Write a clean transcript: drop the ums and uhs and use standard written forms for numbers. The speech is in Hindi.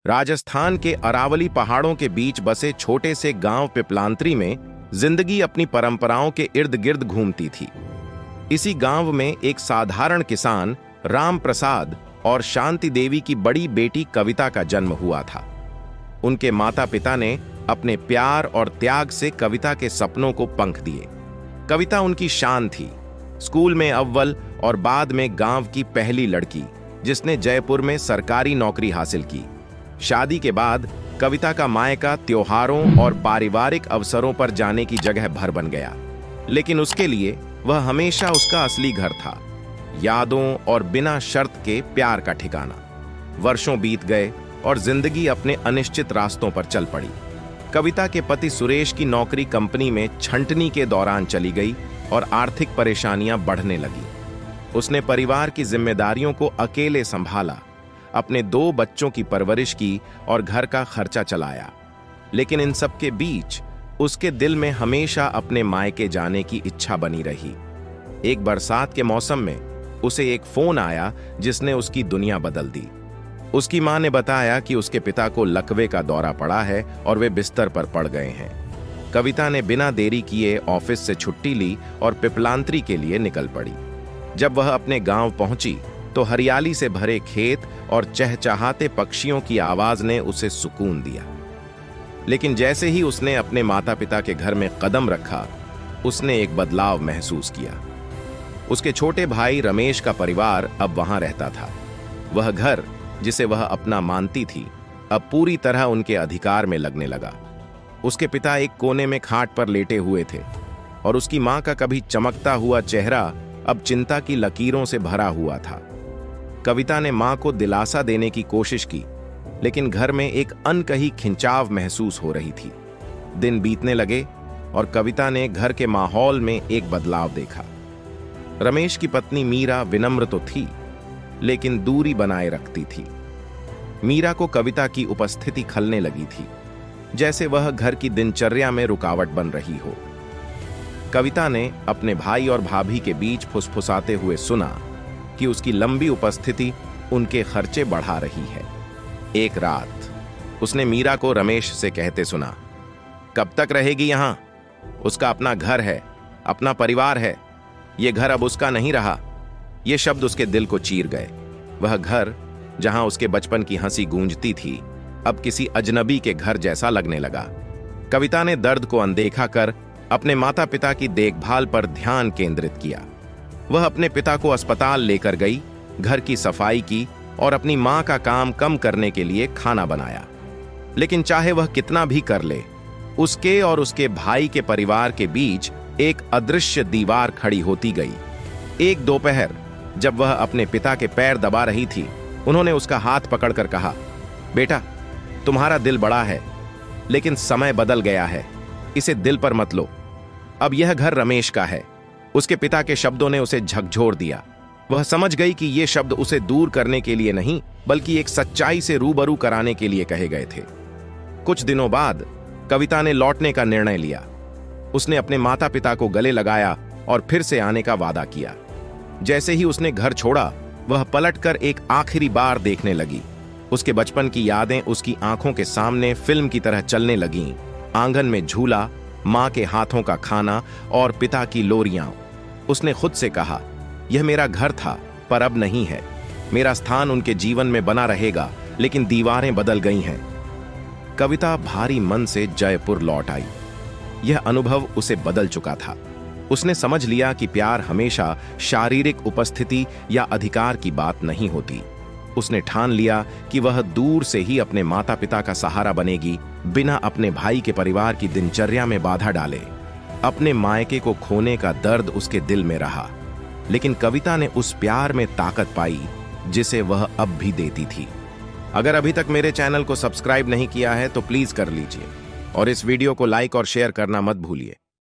राजस्थान के अरावली पहाड़ों के बीच बसे छोटे से गांव पिपलांत्री में जिंदगी अपनी परंपराओं के इर्द गिर्द घूमती थी। इसी गांव में एक साधारण किसान राम प्रसाद और शांति देवी की बड़ी बेटी कविता का जन्म हुआ था। उनके माता पिता ने अपने प्यार और त्याग से कविता के सपनों को पंख दिए। कविता उनकी शान थी, स्कूल में अव्वल और बाद में गांव की पहली लड़की जिसने जयपुर में सरकारी नौकरी हासिल की। शादी के बाद कविता का मायका त्योहारों और पारिवारिक अवसरों पर जाने की जगह भर बन गया, लेकिन उसके लिए वह हमेशा उसका असली घर था, यादों और बिना शर्त के प्यार का ठिकाना। वर्षों बीत गए और जिंदगी अपने अनिश्चित रास्तों पर चल पड़ी। कविता के पति सुरेश की नौकरी कंपनी में छंटनी के दौरान चली गई और आर्थिक परेशानियां बढ़ने लगी। उसने परिवार की जिम्मेदारियों को अकेले संभाला, अपने 2 बच्चों की परवरिश की और घर का खर्चा चलाया। लेकिन इन सब के बीच उसके दिल में हमेशा अपने मायके जाने की इच्छा बनी रही। एक बरसात के मौसम में उसे एक फोन आया जिसने उसकी दुनिया बदल दी। उसकी मां ने बताया कि उसके पिता को लकवे का दौरा पड़ा है और वे बिस्तर पर पड़ गए हैं। कविता ने बिना देरी किए ऑफिस से छुट्टी ली और पिपलांत्री के लिए निकल पड़ी। जब वह अपने गांव पहुंची तो हरियाली से भरे खेत और चहचहाते पक्षियों की आवाज ने उसे सुकून दिया। लेकिन जैसे ही उसने अपने माता पिता के घर में कदम रखा, उसने एक बदलाव महसूस किया। उसके छोटे भाई रमेश का परिवार अब वहां रहता था। वह घर जिसे वह अपना मानती थी अब पूरी तरह उनके अधिकार में लगने लगा। उसके पिता एक कोने में खाट पर लेटे हुए थे और उसकी मां का कभी चमकता हुआ चेहरा अब चिंता की लकीरों से भरा हुआ था। कविता ने मां को दिलासा देने की कोशिश की, लेकिन घर में एक अनकही खिंचाव महसूस हो रही थी। दिन बीतने लगे और कविता ने घर के माहौल में एक बदलाव देखा। रमेश की पत्नी मीरा विनम्र तो थी, लेकिन दूरी बनाए रखती थी। मीरा को कविता की उपस्थिति खलने लगी थी, जैसे वह घर की दिनचर्या में रुकावट बन रही हो। कविता ने अपने भाई और भाभी के बीच फुसफुसाते हुए सुना कि उसकी लंबी उपस्थिति उनके खर्चे बढ़ा रही है। एक रात उसने मीरा को रमेश से कहते सुना, कब तक रहेगी यहां? उसका अपना घर है, अपना परिवार है, यह घर अब उसका नहीं रहा। ये शब्द उसके दिल को चीर गए। वह घर जहां उसके बचपन की हंसी गूंजती थी अब किसी अजनबी के घर जैसा लगने लगा। कविता ने दर्द को अनदेखा कर अपने माता पिता की देखभाल पर ध्यान केंद्रित किया। वह अपने पिता को अस्पताल लेकर गई, घर की सफाई की और अपनी मां का काम कम करने के लिए खाना बनाया। लेकिन चाहे वह कितना भी कर ले, उसके और उसके भाई के परिवार के बीच एक अदृश्य दीवार खड़ी होती गई। एक दोपहर जब वह अपने पिता के पैर दबा रही थी, उन्होंने उसका हाथ पकड़कर कहा, बेटा, तुम्हारा दिल बड़ा है, लेकिन समय बदल गया है, इसे दिल पर मत लो। अब यह घर रमेश का है। उसके पिता के शब्दों ने उसे झकझोर दिया। वह समझ गई कि ये शब्द उसे दूर करने के लिए नहीं, बल्कि एक सच्चाई से रूबरू कराने के लिए कहे गए थे। कुछ दिनों बाद कविता ने लौटने का निर्णय लिया। उसने अपने माता पिता को गले लगाया और फिर से आने का वादा किया। जैसे ही उसने घर छोड़ा, वह पलटकर एक आखिरी बार देखने लगी। उसके बचपन की यादें उसकी आंखों के सामने फिल्म की तरह चलने लगीं। आंगन में झूला, मां के हाथों का खाना और पिता की लोरियां। उसने खुद से कहा, यह मेरा घर था, पर अब नहीं है। मेरा स्थान उनके जीवन में बना रहेगा, लेकिन दीवारें बदल गई हैं। कविता भारी मन से जयपुर लौट आई। यह अनुभव उसे बदल चुका था। उसने समझ लिया कि प्यार हमेशा शारीरिक उपस्थिति या अधिकार की बात नहीं होती। उसने ठान लिया कि वह दूर से ही अपने माता पिता का सहारा बनेगी, बिना अपने भाई के परिवार की दिनचर्या में बाधा डाले। अपने मायके को खोने का दर्द उसके दिल में रहा, लेकिन कविता ने उस प्यार में ताकत पाई जिसे वह अब भी देती थी। अगर अभी तक मेरे चैनल को सब्सक्राइब नहीं किया है तो प्लीज कर लीजिए और इस वीडियो को लाइक और शेयर करना मत भूलिए।